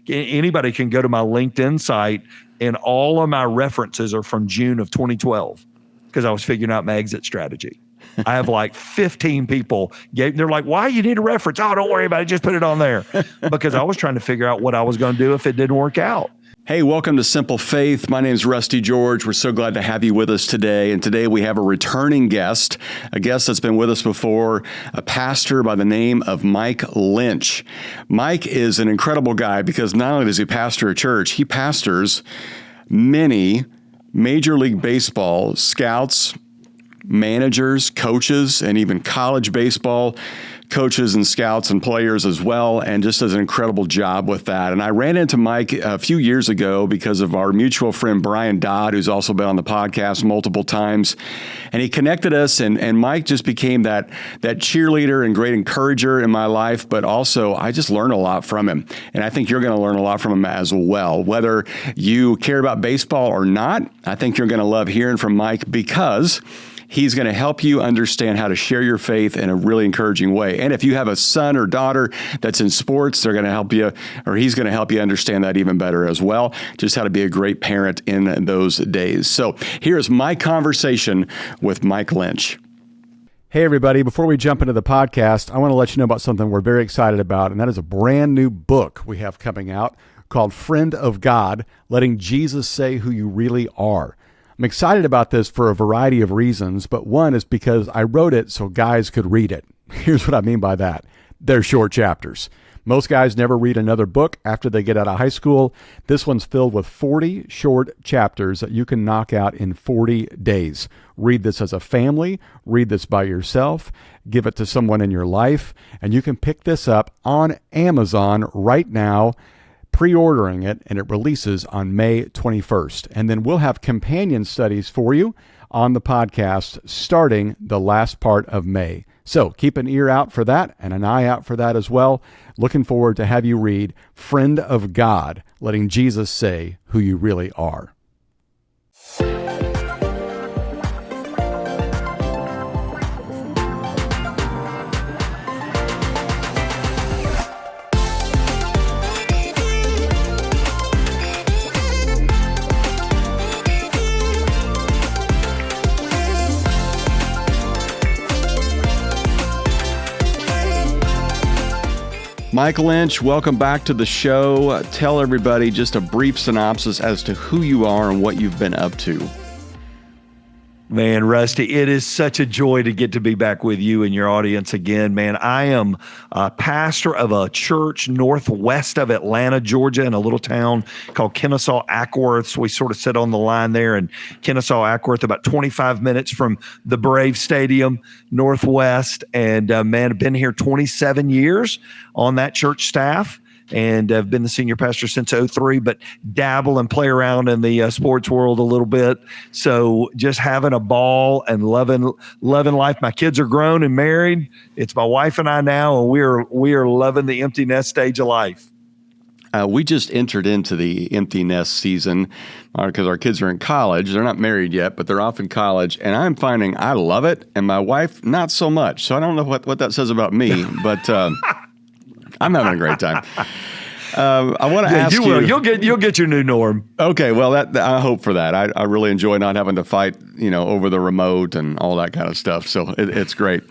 anybody can go to my LinkedIn site, and all of my references are from June of 2012 because I was figuring out my exit strategy. I have like 15 people. They're like, why you need a reference? Oh, don't worry about it. Just put it on there. Because I was trying to figure out what I was going to do if it didn't work out. Hey, welcome to Simple Faith. My name is Rusty George. We're so glad to have you with us today. And today we have a returning guest, a guest that's been with us before, a pastor by the name of Mike Linch. Mike is an incredible guy because not only does he pastor a church, he pastors many Major League Baseball scouts, managers, coaches, and even college baseball coaches and scouts and players as well, and just does an incredible job with that. And I ran into Mike a few years ago because of our mutual friend, Brian Dodd, who's also been on the podcast multiple times. And he connected us, and Mike just became that cheerleader and great encourager in my life, but also I just learned a lot from him. And I think you're going to learn a lot from him as well. Whether you care about baseball or not, I think you're going to love hearing from Mike because he's going to help you understand how to share your faith in a really encouraging way. And if you have a son or daughter that's in sports, they're going to help you, or he's going to help you understand that even better as well, just how to be a great parent in those days. So here's my conversation with Mike Linch. Hey, everybody. Before we jump into the podcast, I want to let you know about something we're very excited about, and that is a brand new book we have coming out called Friend of God, Letting Jesus Say Who You Really Are. I'm excited about this for a variety of reasons, but one is because I wrote it so guys could read it. Here's what I mean by that. They're short chapters. Most guys never read another book after they get out of high school. This one's filled with 40 short chapters that you can knock out in 40 days. Read this as a family, read this by yourself, give it to someone in your life, and you can pick this up on Amazon right now, pre-ordering it, and it releases on May 21st. And then we'll have companion studies for you on the podcast starting the last part of May. So keep an ear out for that and an eye out for that as well. Looking forward to have you read Friend of God, Letting Jesus Say Who You Really Are. Mike Linch, welcome back to the show. Tell everybody just a brief synopsis as to who you are and what you've been up to. Man, Rusty, it is such a joy to get to be back with you and your audience again, man. I am a pastor of a church northwest of Atlanta, Georgia, in a little town called Kennesaw Ackworth. So we sort of sit on the line there in Kennesaw Ackworth, about 25 minutes from the Brave Stadium, northwest. And man, I've been here 27 years on that church staff. And I've been the senior pastor since 2003, but dabble and play around in the sports world a little bit. So just having a ball and loving life. My kids are grown and married. It's my wife and I now, and we are loving the empty nest stage of life. We just entered into the empty nest season because our kids are in college. They're not married yet, but they're off in college. And I'm finding I love it, and my wife, not so much. So I don't know what that says about me, but I'm having a great time. I want to ask you. You'll get your new norm. Okay, well, I hope for that. I really enjoy not having to fight, over the remote and all that kind of stuff. So it's great.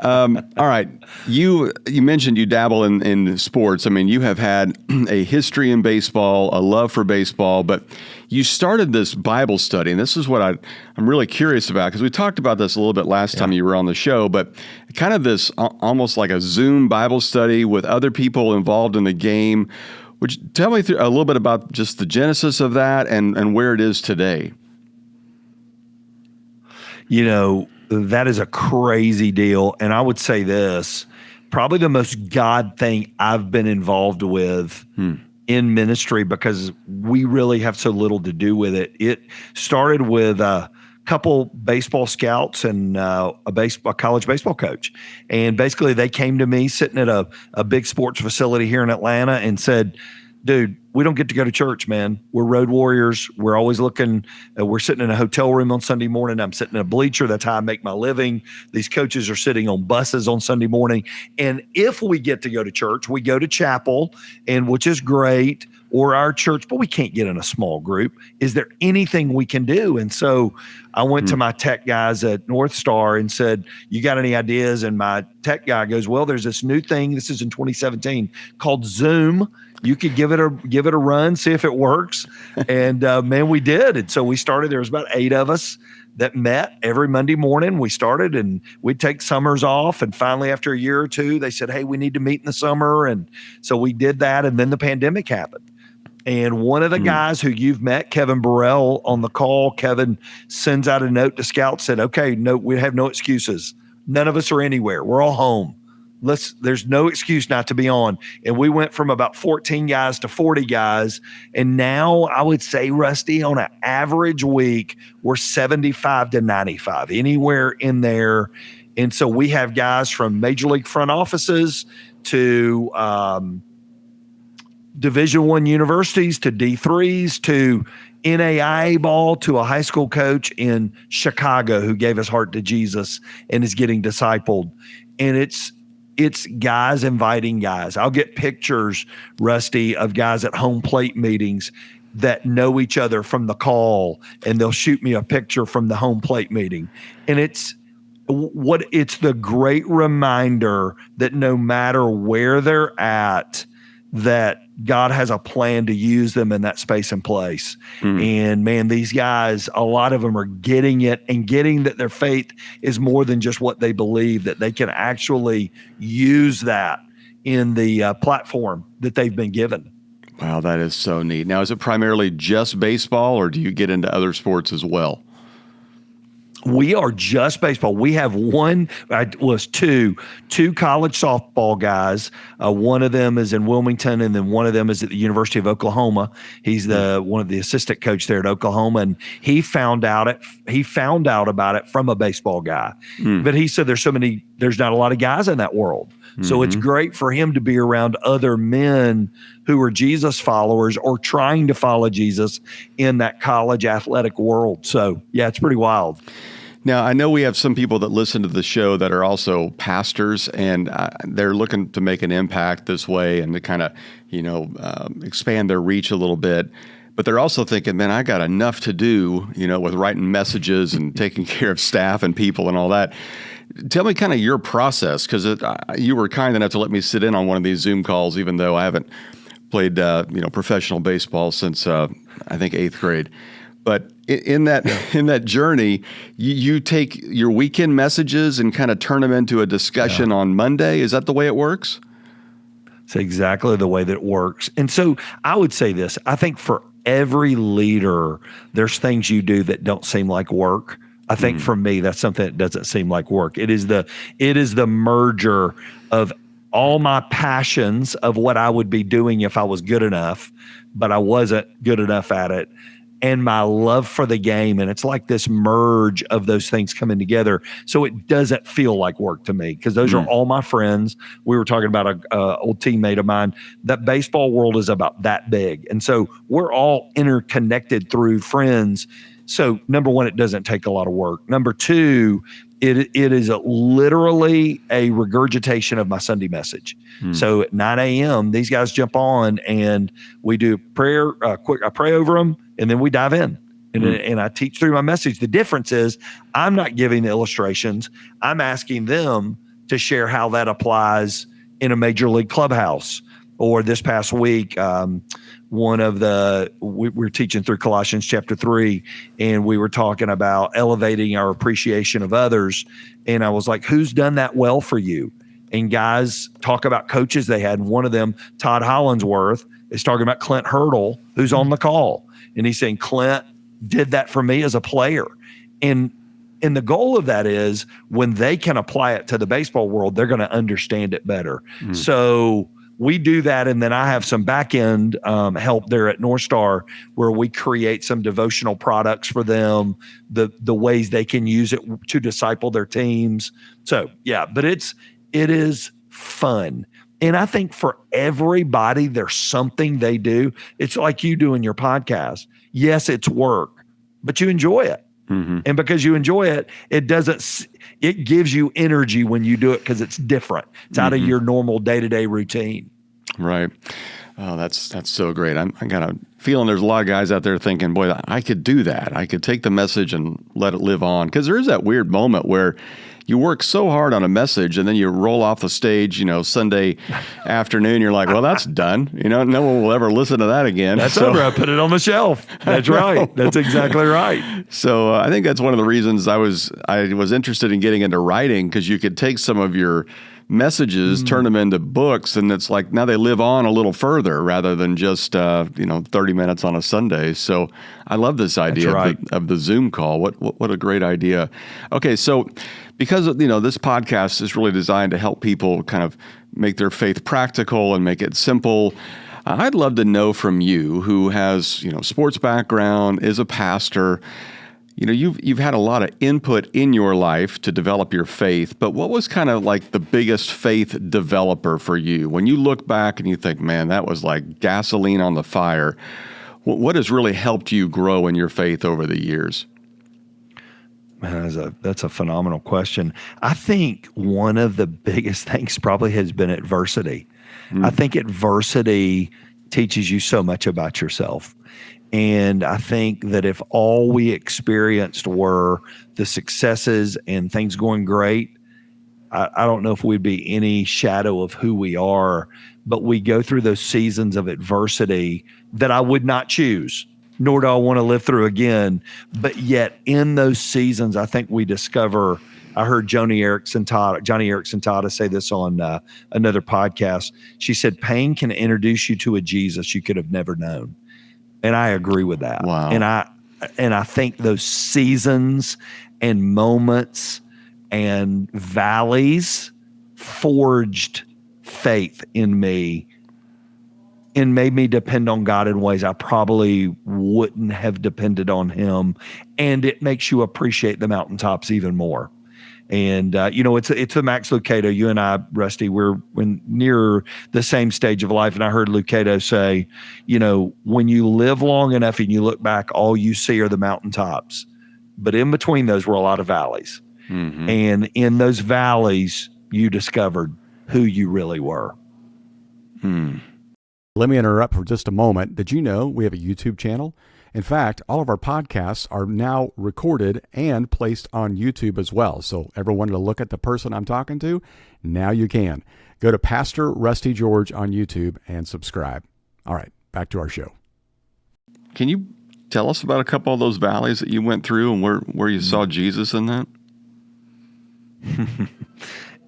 All right, you mentioned you dabble in sports. I mean, you have had a history in baseball, a love for baseball, but you started this Bible study, and this is what I'm really curious about, because we talked about this a little bit last time you were on the show, but kind of this almost like a Zoom Bible study with other people involved in the game. Would you tell me a little bit about just the genesis of that and where it is today? That is a crazy deal, and I would say this, probably the most God thing I've been involved with in ministry, because we really have so little to do with it. It started with a couple baseball scouts and a college baseball coach. And basically they came to me sitting at a big sports facility here in Atlanta and said, dude, we don't get to go to church, man. We're road warriors. We're always looking. We're sitting in a hotel room on Sunday morning. I'm sitting in a bleacher. That's how I make my living. These coaches are sitting on buses on Sunday morning. And if we get to go to church, we go to chapel, and which is great, or our church, but we can't get in a small group. Is there anything we can do? And so I went to my tech guys at Northstar and said, you got any ideas? And my tech guy goes, well, there's this new thing. This is in 2017 called Zoom. You could give it a run, see if it works. And man, we did. And so we started. There was about 8 of us that met every Monday morning. We started, and we'd take summers off. And finally, after a year or two, they said, hey, we need to meet in the summer. And so we did that. And then the pandemic happened. And one of the guys who you've met, Kevin Burrell, on the call, Kevin sends out a note to scouts, said, okay, no, we have no excuses. None of us are anywhere. We're all home. There's no excuse not to be on. And we went from about 14 guys to 40 guys. And now I would say, Rusty, on an average week, we're 75 to 95, anywhere in there. And so we have guys from major league front offices to Division I universities to D3s to NAIA ball to a high school coach in Chicago who gave his heart to Jesus and is getting discipled. And it's guys inviting guys. I'll get pictures, Rusty, of guys at home plate meetings that know each other from the call, and they'll shoot me a picture from the home plate meeting. And it's the great reminder that no matter where they're at, that God has a plan to use them in that space and place. And man, these guys, a lot of them are getting it and getting that their faith is more than just what they believe, that they can actually use that in the platform that they've been given. Wow, that is so neat. Now, is it primarily just baseball, or do you get into other sports as well? We are just baseball. We have two college softball guys. One of them is in Wilmington, and then one of them is at the University of Oklahoma. He's one of the assistant coach there at Oklahoma, and he found out about it from a baseball guy. But he said there's not a lot of guys in that world. So it's great for him to be around other men who are Jesus followers or trying to follow Jesus in that college athletic world. So, yeah, it's pretty wild. Now, I know we have some people that listen to the show that are also pastors, and they're looking to make an impact this way and to kind of, expand their reach a little bit. But they're also thinking, man, I got enough to do, with writing messages and taking care of staff and people and all that. Tell me kind of your process, because you were kind enough to let me sit in on one of these Zoom calls, even though I haven't played, professional baseball since I think 8th grade. But in that journey, you take your weekend messages and kind of turn them into a discussion on Monday. Is that the way it works? It's exactly the way that it works. And so I would say this. I think for every leader, there's things you do that don't seem like work. I think for me, that's something that doesn't seem like work. It is the merger of all my passions of what I would be doing if I was good enough, but I wasn't good enough at it, and my love for the game. And it's like this merge of those things coming together. So it doesn't feel like work to me, because those are all my friends. We were talking about an old teammate of mine. That baseball world is about that big. And so we're all interconnected through friends. So number one, it doesn't take a lot of work. Number two, it is literally a regurgitation of my Sunday message. So at 9 a.m., these guys jump on and we do prayer. I pray over them, and then we dive in. And I teach through my message. The difference is I'm not giving the illustrations. I'm asking them to share how that applies in a major league clubhouse. Or this past week, we're teaching through Colossians chapter 3, and we were talking about elevating our appreciation of others. And I was like, who's done that well for you? And guys talk about coaches they had. And one of them, Todd Hollinsworth, is talking about Clint Hurdle, who's on the call. And he's saying, Clint did that for me as a player. And the goal of that is when they can apply it to the baseball world, they're going to understand it better. So we do that, and then I have some back-end help there at Northstar where we create some devotional products for them, the ways they can use it to disciple their teams. So, yeah, but it is fun. And I think for everybody, there's something they do. It's like you doing your podcast. Yes, it's work, but you enjoy it. Mm-hmm. And because you enjoy it, it gives you energy when you do it because it's different. It's out of your normal day-to-day routine. Right. Oh, that's so great. I got a feeling there's a lot of guys out there thinking, boy, I could do that. I could take the message and let it live on. Because there is that weird moment where you work so hard on a message and then you roll off the stage, Sunday afternoon. You're like, well, that's done. No one will ever listen to that again. That's over. I put it on the shelf. That's right. That's exactly right. So I think that's one of the reasons I was interested in getting into writing, because you could take some of your messages, turn them into books, and it's like now they live on a little further rather than just 30 minutes on a Sunday. So I love this idea of the Zoom call. What a great idea. Okay, so because this podcast is really designed to help people kind of make their faith practical and make it simple, I'd love to know from you, who has sports background, is a pastor. You've had a lot of input in your life to develop your faith, but what was kind of like the biggest faith developer for you? When you look back and you think, man, that was like gasoline on the fire, what has really helped you grow in your faith over the years? Man, that's a phenomenal question. I think one of the biggest things probably has been adversity. I think adversity teaches you so much about yourself. And I think that if all we experienced were the successes and things going great, I don't know if we'd be any shadow of who we are, but we go through those seasons of adversity that I would not choose, nor do I want to live through again. But yet in those seasons, I think we discover, I heard Joni Eareckson Tada say this on another podcast. She said, pain can introduce you to a Jesus you could have never known. And I agree with that. Wow. And I think those seasons and moments and valleys forged faith in me and made me depend on God in ways I probably wouldn't have depended on him. And it makes you appreciate the mountaintops even more. And, it's the Max Lucado. You and I, Rusty, we're near the same stage of life. And I heard Lucado say, when you live long enough and you look back, all you see are the mountaintops. But in between those were a lot of valleys. Mm-hmm. And in those valleys, you discovered who you really were. Let me interrupt for just a moment. Did you know we have a YouTube channel? In fact, all of our podcasts are now recorded and placed on YouTube as well. So ever wanted to look at the person I'm talking to? Now you can. Go to Pastor Rusty George on YouTube and subscribe. All right, back to our show. Can you tell us about a couple of those valleys that you went through and where you saw Jesus in that?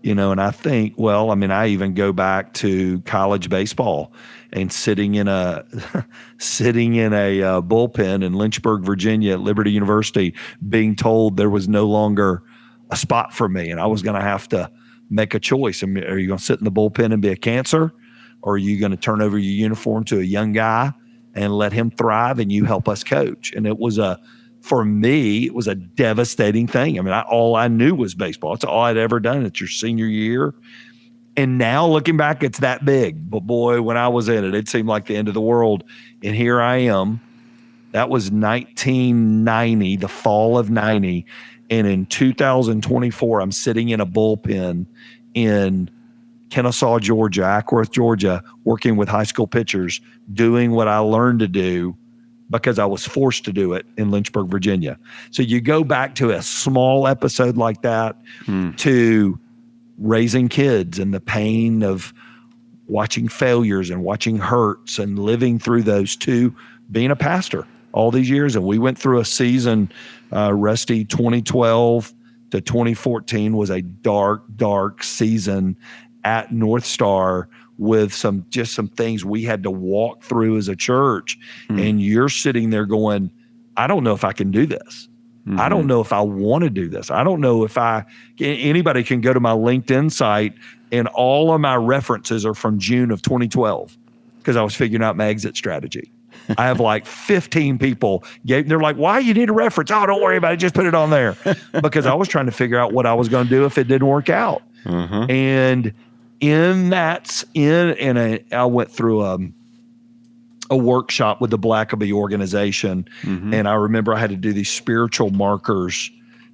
And I think, I even go back to college baseball and sitting in a bullpen in Lynchburg, Virginia at Liberty University, being told there was no longer a spot for me and I was going to have to make a choice. Are you going to sit in the bullpen and be a cancer, or are you going to turn over your uniform to a young guy and let him thrive and you help us coach? And for me, it was a devastating thing. All I knew was baseball. It's all I'd ever done. It's your senior year. And now looking back, it's that big. But boy, when I was in it, it seemed like the end of the world. And here I am. That was 1990, the fall of 90. And in 2024, I'm sitting in a bullpen in Kennesaw, Georgia, Ackworth, Georgia, working with high school pitchers, doing what I learned to do because I was forced to do it in Lynchburg, Virginia. So you go back to a small episode like that to raising kids and the pain of watching failures and watching hurts and living through those, to being a pastor all these years. And we went through a season, Rusty, 2012 to 2014 was a dark, dark season at Northstar with some things we had to walk through as a church. And you're sitting there going, I don't know if I can do this. I don't know if I want to do this. I don't know if anybody can go to my LinkedIn site and all of my references are from June of 2012 because I was figuring out my exit strategy. I have like 15 people. They're like, why you need a reference? Oh, don't worry about it. Just put it on there. Because I was trying to figure out what I was going to do if it didn't work out. And I went through a workshop with the Blackaby organization, and I remember I had to do these spiritual markers,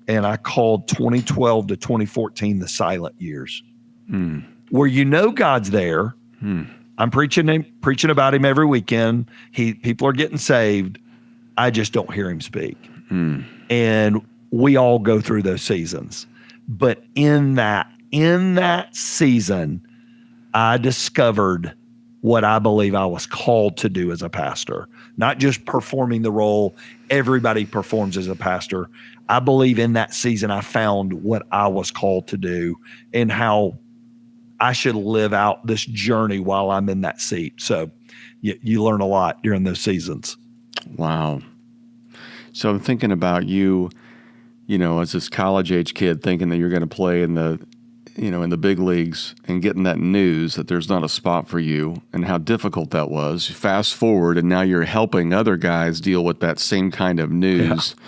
and I called 2012 to 2014 the silent years, where God's there. I'm preaching about him every weekend. People are getting saved. I just don't hear him speak. And we all go through those seasons. But in that season, I discovered what I believe I was called to do as a pastor, not just performing the role everybody performs as a pastor. I believe in that season, I found what I was called to do and how I should live out this journey while I'm in that seat. So you learn a lot during those seasons. Wow. So I'm thinking about you as this college age kid thinking that you're going to play in the big leagues and getting that news that there's not a spot for you and how difficult that was. Fast forward, and now you're helping other guys deal with that same kind of news. Yeah.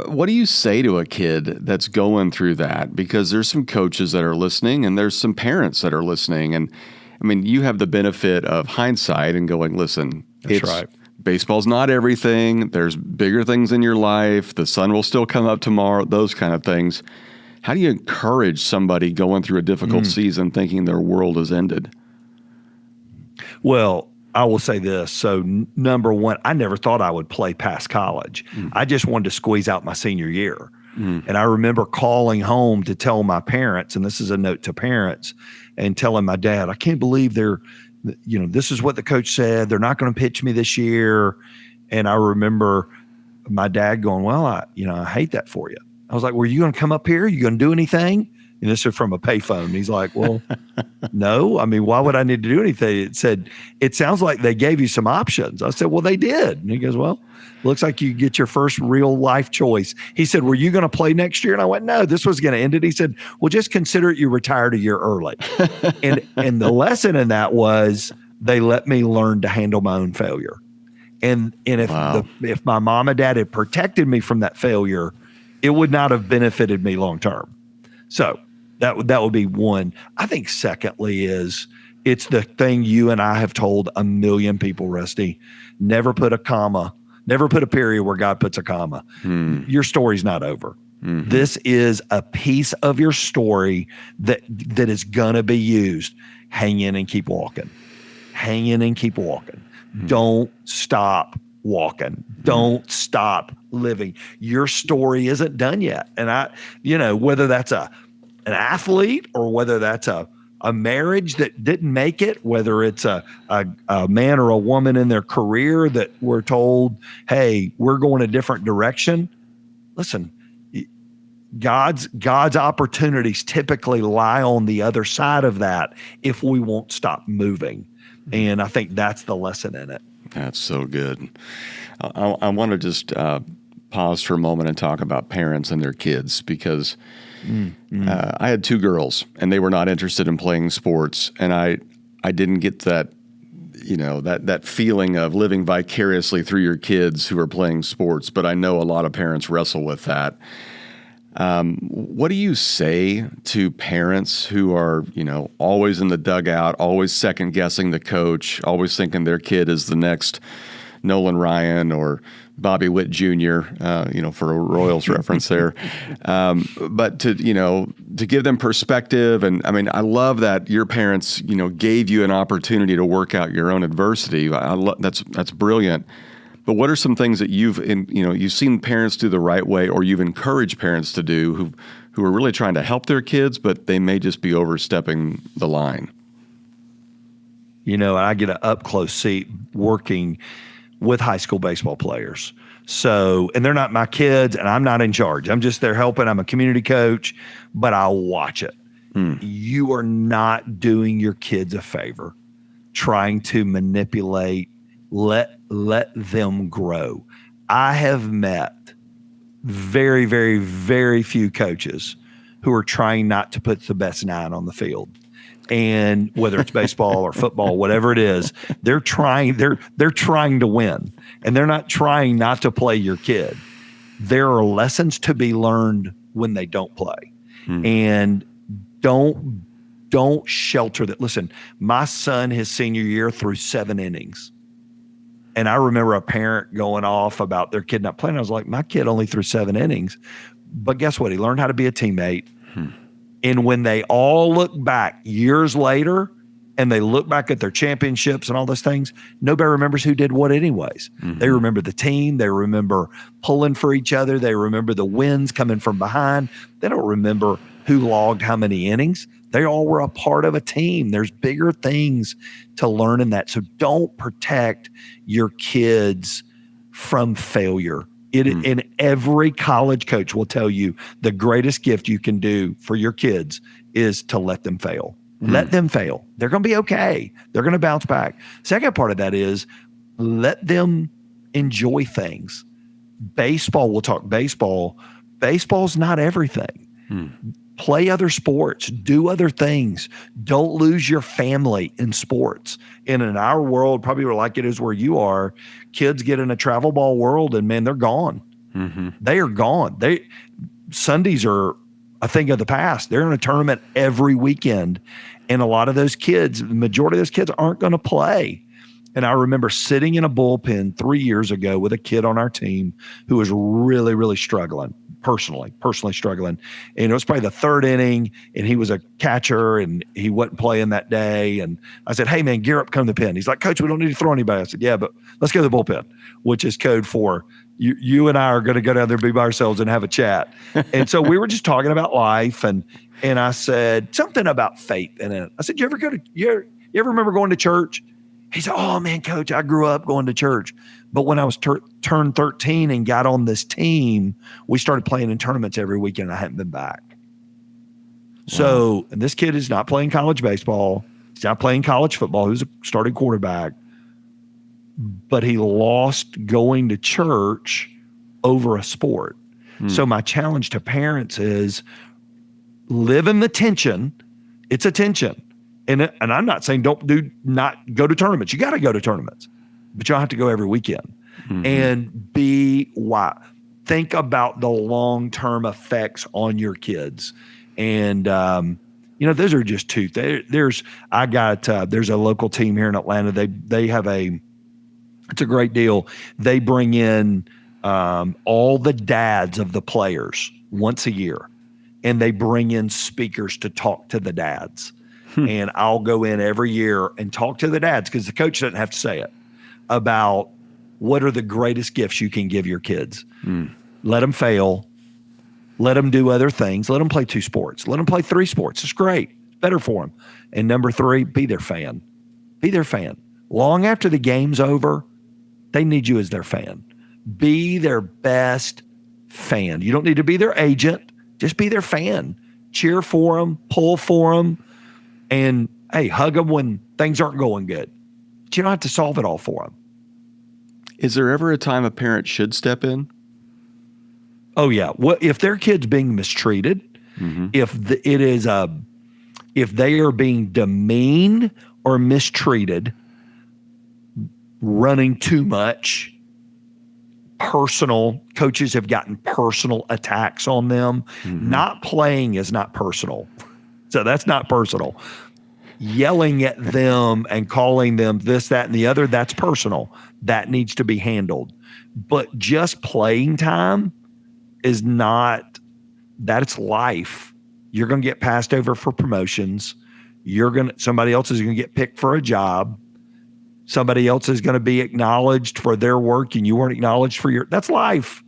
What do you say to a kid that's going through that? Because there's some coaches that are listening and there's some parents that are listening. And I mean, you have the benefit of hindsight and going, listen, that's right. Baseball's not everything. There's bigger things in your life. The sun will still come up tomorrow, those kind of things. How do you encourage somebody going through a difficult season thinking their world has ended? Well, I will say this. So number one, I never thought I would play past college. I just wanted to squeeze out my senior year. And I remember calling home to tell my parents, and this is a note to parents, and telling my dad, I can't believe this is what the coach said. They're not going to pitch me this year. And I remember my dad going, well, I hate that for you. I was like, were you going to come up here? Are you going to do anything? And this is from a payphone. He's like, well, no. I mean, why would I need to do anything? It said, it sounds like they gave you some options. I said, well, they did. And he goes, well, looks like you get your first real life choice. He said, were you going to play next year? And I went, no, this was going to end it. He said, well, just consider it you retired a year early. and the lesson in that was they let me learn to handle my own failure. And if my mom and dad had protected me from that failure, it would not have benefited me long term. So that would be one. I think secondly it's the thing you and I have told a million people, Rusty. Never put a comma, never put a period where God puts a comma. Your story's not over. This is a piece of your story that is gonna be used. Hang in and keep walking. Hang in and keep walking. Don't stop walking. Don't stop living. Your story isn't done yet. And whether that's an athlete or whether that's a marriage that didn't make it, whether it's a man or a woman in their career that we're told, hey, we're going a different direction. Listen, God's opportunities typically lie on the other side of that if we won't stop moving. And I think that's the lesson in it. That's so good. I want to just pause for a moment and talk about parents and their kids because I had two girls and they were not interested in playing sports. And I didn't get that, that feeling of living vicariously through your kids who are playing sports. But I know a lot of parents wrestle with that. What do you say to parents who are, always in the dugout, always second guessing the coach, always thinking their kid is the next Nolan Ryan or Bobby Witt Jr., for a Royals reference there. But to give them perspective. And I mean, I love that your parents, gave you an opportunity to work out your own adversity. That's brilliant. But what are some things that you've seen parents do the right way, or you've encouraged parents to do who are really trying to help their kids, but they may just be overstepping the line? I get an up close seat working with high school baseball players. So, and they're not my kids and I'm not in charge. I'm just there helping. I'm a community coach, but I'll watch it. You are not doing your kids a favor trying to manipulate. Let them grow. I have met very, very, very few coaches who are trying not to put the best nine on the field. And whether it's baseball or football, whatever it is, they're trying to win. And they're not trying not to play your kid. There are lessons to be learned when they don't play. And don't don't shelter that. Listen, my son, his senior year, threw 7 innings. And I remember a parent going off about their kid not playing. I was like, my kid only threw 7 innings. But guess what? He learned how to be a teammate. And when they all look back years later and they look back at their championships and all those things, nobody remembers who did what anyways. They remember the team. They remember pulling for each other. They remember the wins coming from behind. They don't remember who logged how many innings. They all were a part of a team. There's bigger things to learn in that. So don't protect your kids from failure. And every college coach will tell you the greatest gift you can do for your kids is to let them fail. Let them fail. They're going to be okay. They're going to bounce back. Second part of that is let them enjoy things. Baseball, we'll talk baseball. Baseball's not everything. Play other sports, do other things. Don't lose your family in sports. And in our world, probably like it is where you are, kids get in a travel ball world and man, they're gone. They are gone. Sundays are a thing of the past. They're in a tournament every weekend. And a lot of those kids, the majority of those kids aren't going to play. And I remember sitting in a bullpen 3 years ago with a kid on our team who was really, really struggling. Personally struggling. And it was probably the 3rd inning and he was a catcher and he wasn't playing that day. And I said, hey man, gear up, come to the pen. He's like, coach, we don't need to throw anybody. I said, yeah, but let's go to the bullpen, which is code for you and I are going to go down there and be by ourselves and have a chat. And so we were just talking about life and I said something about faith in it. I said, you ever remember going to church? He said, oh man, coach, I grew up going to church. But when I was turned 13 and got on this team, we started playing in tournaments every weekend and I hadn't been back. So, and this kid is not playing college baseball. He's not playing college football. He's a starting quarterback. But he lost going to church over a sport. So my challenge to parents is live in the tension. It's a tension. And I'm not saying not go to tournaments. You got to go to tournaments, but you don't have to go every weekend. And be why. Think about the long-term effects on your kids. And, those are just two. There's a local team here in Atlanta. They have it's a great deal. They bring in all the dads of the players once a year, and they bring in speakers to talk to the dads. And I'll go in every year and talk to the dads because the coach doesn't have to say it about what are the greatest gifts you can give your kids. Let them fail. Let them do other things. Let them play 2 sports. Let them play 3 sports. It's great. It's better for them. And number 3, be their fan. Be their fan. Long after the game's over, they need you as their fan. Be their best fan. You don't need to be their agent. Just be their fan. Cheer for them. Pull for them. And, hey, hug them when things aren't going good. But you don't have to solve it all for them. Is there ever a time a parent should step in? Oh, yeah. Well, if their kid's being mistreated, if they are being demeaned or mistreated, running too much, coaches have gotten personal attacks on them. Not playing is not personal. So that's not personal. Yelling at them and calling them this, that, and the other, that's personal. That needs to be handled. But just playing time is not, that's life. You're going to get passed over for promotions. Somebody else is going to get picked for a job. Somebody else is going to be acknowledged for their work and you weren't acknowledged for that's life.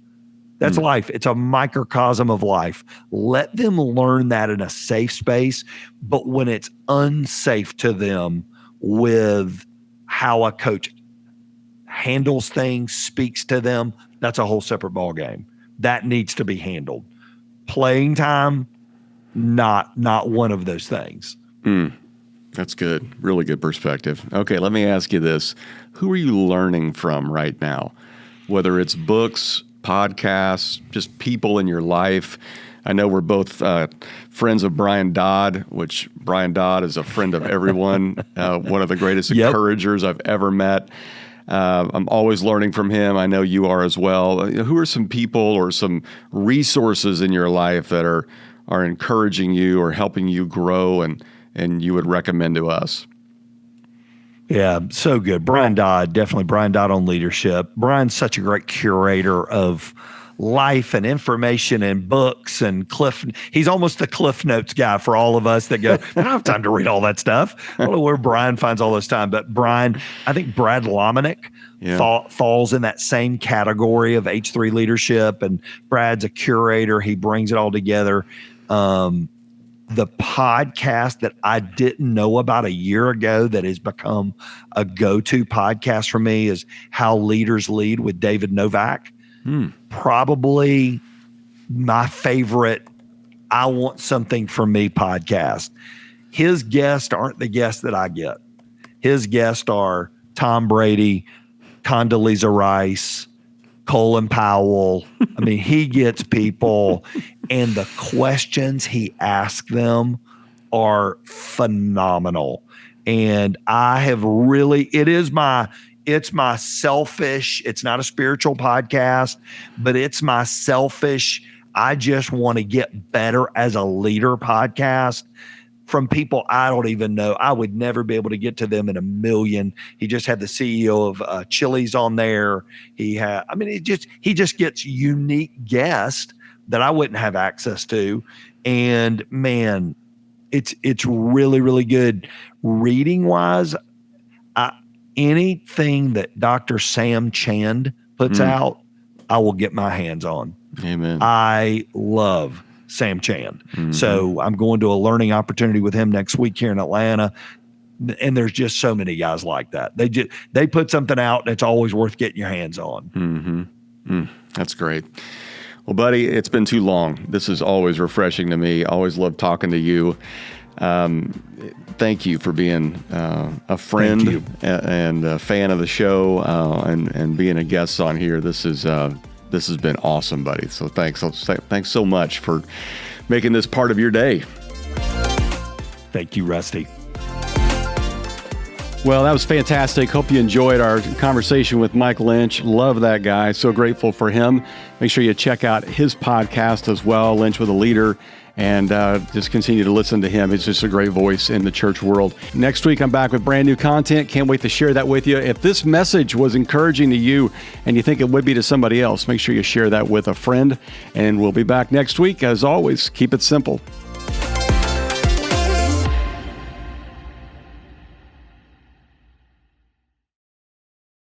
That's life. It's a microcosm of life. Let them learn that in a safe space. But when it's unsafe to them with how a coach handles things, speaks to them, that's a whole separate ballgame. That needs to be handled. Playing time, not one of those things. That's good. Really good perspective. Okay, let me ask you this. Who are you learning from right now? Whether it's books, podcasts, just people in your life. I know we're both friends of Brian Dodd, which Brian Dodd is a friend of everyone, one of the greatest encouragers I've ever met. I'm always learning from him. I know you are as well. Who are some people or some resources in your life that are encouraging you or helping you grow and and you would recommend to us? Yeah, so good. Brian Dodd, definitely Brian Dodd on leadership. Brian's such a great curator of life and information and books and he's almost the Cliff Notes guy for all of us that go, I don't have time to read all that stuff. I don't know where Brian finds all this time, but Brian, I think Brad Lomenick falls in that same category of H3 leadership, and Brad's a curator. He brings it all together. The podcast that I didn't know about a year ago that has become a go-to podcast for me is How Leaders Lead with David Novak. Probably my favorite I Want Something From Me podcast. His guests aren't the guests that I get. His guests are Tom Brady, Condoleezza Rice, Colin Powell. I mean, he gets people, and the questions he asks them are phenomenal. And I have really, it's my selfish, it's not a spiritual podcast, but it's my selfish, I just want to get better as a leader podcast from people I don't even know. I would never be able to get to them in a million. He just had the CEO of Chili's on there. He just gets unique guests that I wouldn't have access to. And man, it's really, really good. Reading wise, anything that Dr. Sam Chand puts out, I will get my hands on. Amen. I love Sam Chand. So I'm going to a learning opportunity with him next week here in Atlanta. And there's just so many guys like that. They put something out that's always worth getting your hands on. That's great. Well, buddy, it's been too long. This is always refreshing to me. Always love talking to you. Thank you for being a friend and a fan of the show and being a guest on here. This has been awesome, buddy. So thanks so much for making this part of your day. Thank you, Rusty. Well, that was fantastic. Hope you enjoyed our conversation with Mike Linch. Love that guy. So grateful for him. Make sure you check out his podcast as well, Linch with a Leader, and just continue to listen to him. He's just a great voice in the church world. Next week, I'm back with brand new content. Can't wait to share that with you. If this message was encouraging to you and you think it would be to somebody else, make sure you share that with a friend. And we'll be back next week. As always, keep it simple.